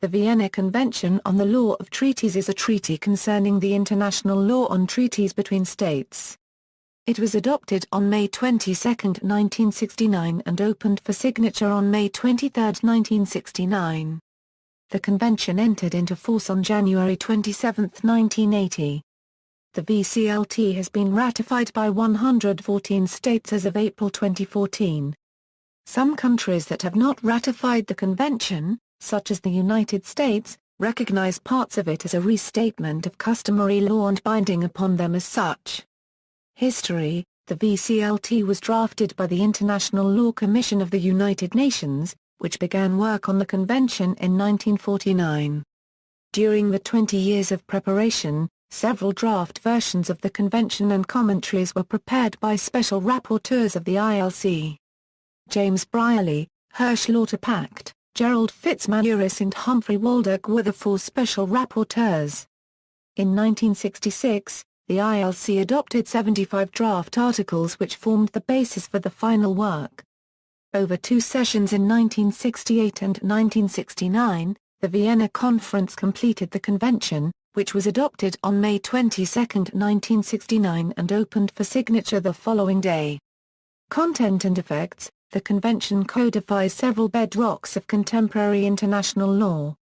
The Vienna Convention on the Law of Treaties is a treaty concerning the international law on treaties between states. It was adopted on May 22, 1969 and opened for signature on May 23, 1969. The convention entered into force on January 27, 1980. The VCLT has been ratified by 114 states as of April 2014. Some countries that have not ratified the convention, such as the United States, recognize parts of it as a restatement of customary law and binding upon them as such. History: the VCLT was drafted by the International Law Commission of the United Nations, which began work on the convention in 1949. During the 20 years of preparation, several draft versions of the convention and commentaries were prepared by special rapporteurs of the ILC. James Brierley, Hirsch Lauterpacht, Gerald Fitzmaurice and Humphrey Waldeck were the four special rapporteurs. In 1966, the ILC adopted 75 draft articles which formed the basis for the final work. Over two sessions in 1968 and 1969, the Vienna Conference completed the convention, which was adopted on May 22, 1969 and opened for signature the following day. Content and effects: the convention codifies several bedrocks of contemporary international law.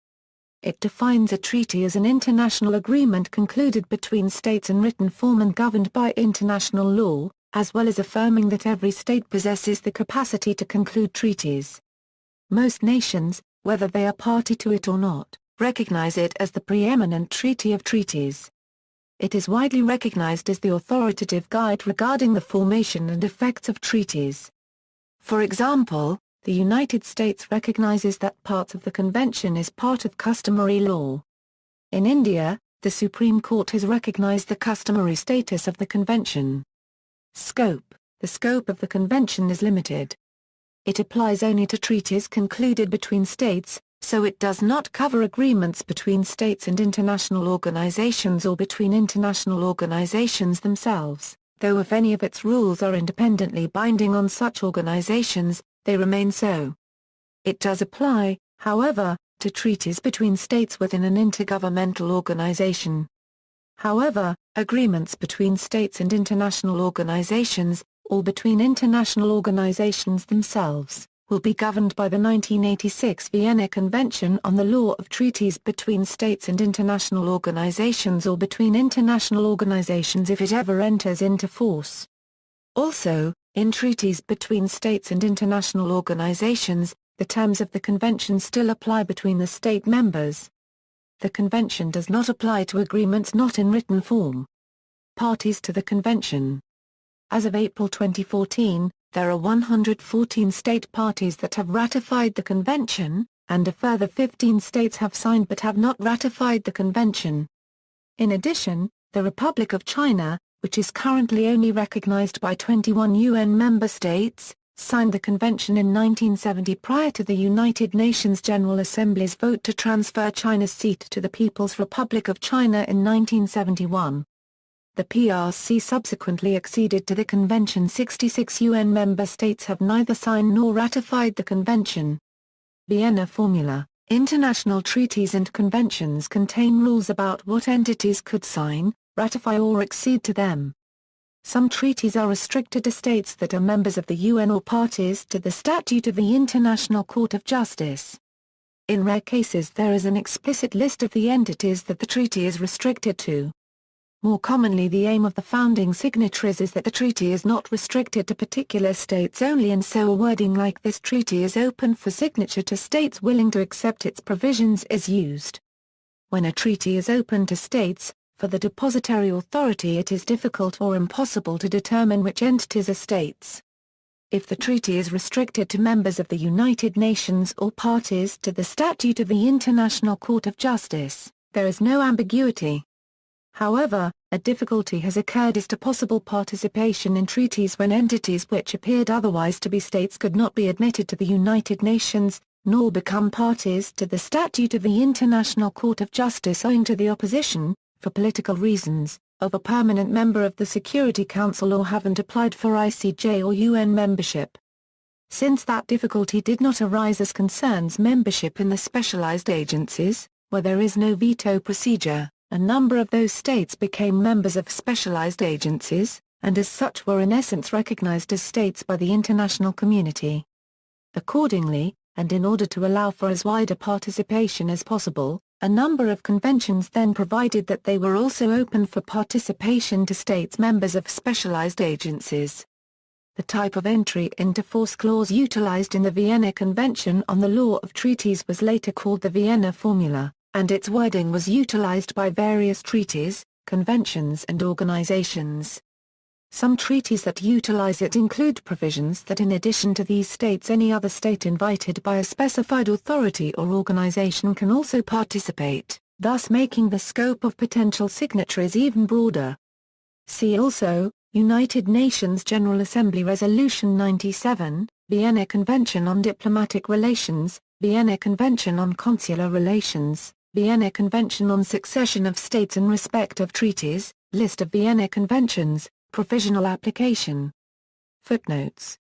It defines a treaty as an international agreement concluded between states in written form and governed by international law, as well as affirming that every state possesses the capacity to conclude treaties. Most nations, whether they are party to it or not, recognize it as the preeminent treaty of treaties. It is widely recognized as the authoritative guide regarding the formation and effects of treaties. For example, the United States recognizes that parts of the convention is part of customary law. In India, the Supreme Court has recognized the customary status of the convention. Scope: the scope of the convention is limited. It applies only to treaties concluded between states, so it does not cover agreements between states and international organizations or between international organizations themselves, though if any of its rules are independently binding on such organizations, they remain so. It does apply, however, to treaties between states within an intergovernmental organization. However, agreements between states and international organizations, or between international organizations themselves, will be governed by the 1986 Vienna Convention on the Law of Treaties between states and international organizations or between international organizations if it ever enters into force. Also, in treaties between states and international organizations, the terms of the convention still apply between the state members. The convention does not apply to agreements not in written form. Parties to the convention. As of April 2014, there are 114 state parties that have ratified the convention, and a further 15 states have signed but have not ratified the convention. In addition, the Republic of China, which is currently only recognized by 21 UN member states, signed the convention in 1970 prior to the United Nations General Assembly's vote to transfer China's seat to the People's Republic of China in 1971. The PRC subsequently acceded to the convention. 66 UN member states have neither signed nor ratified the convention. Vienna Formula: international treaties and conventions contain rules about what entities could sign, ratify or accede to them. Some treaties are restricted to states that are members of the UN or parties to the Statute of the International Court of Justice. In rare cases there is an explicit list of the entities that the treaty is restricted to. More commonly the aim of the founding signatories is that the treaty is not restricted to particular states only, and so a wording like "this treaty is open for signature to states willing to accept its provisions" is used. When a treaty is open to states, for the depositary authority it is difficult or impossible to determine which entities are states. If the treaty is restricted to members of the United Nations or parties to the Statute of the International Court of Justice, there is no ambiguity. However, a difficulty has occurred as to possible participation in treaties when entities which appeared otherwise to be states could not be admitted to the United Nations, nor become parties to the Statute of the International Court of Justice owing to the opposition, for political reasons, of a permanent member of the Security Council or haven't applied for ICJ or UN membership. Since that difficulty did not arise as concerns membership in the specialized agencies, where there is no veto procedure, a number of those states became members of specialized agencies, and as such were in essence recognized as states by the international community. Accordingly, and in order to allow for as wide a participation as possible, a number of conventions then provided that they were also open for participation to states members of specialized agencies. The type of entry into force clause utilized in the Vienna Convention on the Law of Treaties was later called the Vienna Formula, and its wording was utilized by various treaties, conventions and organizations. Some treaties that utilize it include provisions that in addition to these states any other state invited by a specified authority or organization can also participate, thus making the scope of potential signatories even broader. See also, United Nations General Assembly Resolution 97, Vienna Convention on Diplomatic Relations, Vienna Convention on Consular Relations, Vienna Convention on Succession of States in Respect of Treaties, List of Vienna Conventions, Provisional Application. Footnotes.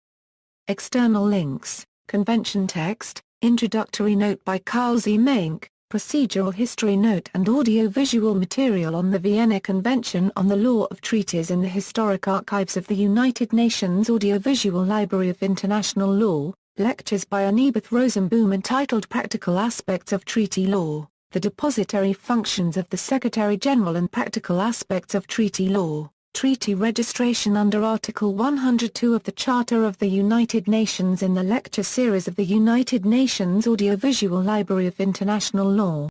External links, Convention text, Introductory note by Carl Z. Menck, Procedural history note and audio-visual material on the Vienna Convention on the Law of Treaties in the Historic Archives of the United Nations Audiovisual Library of International Law, lectures by Annibeth Rosenboom entitled Practical Aspects of Treaty Law, the Depository Functions of the Secretary-General and Practical Aspects of Treaty Law, Treaty Registration under Article 102 of the Charter of the United Nations in the lecture series of the United Nations Audiovisual Library of International Law.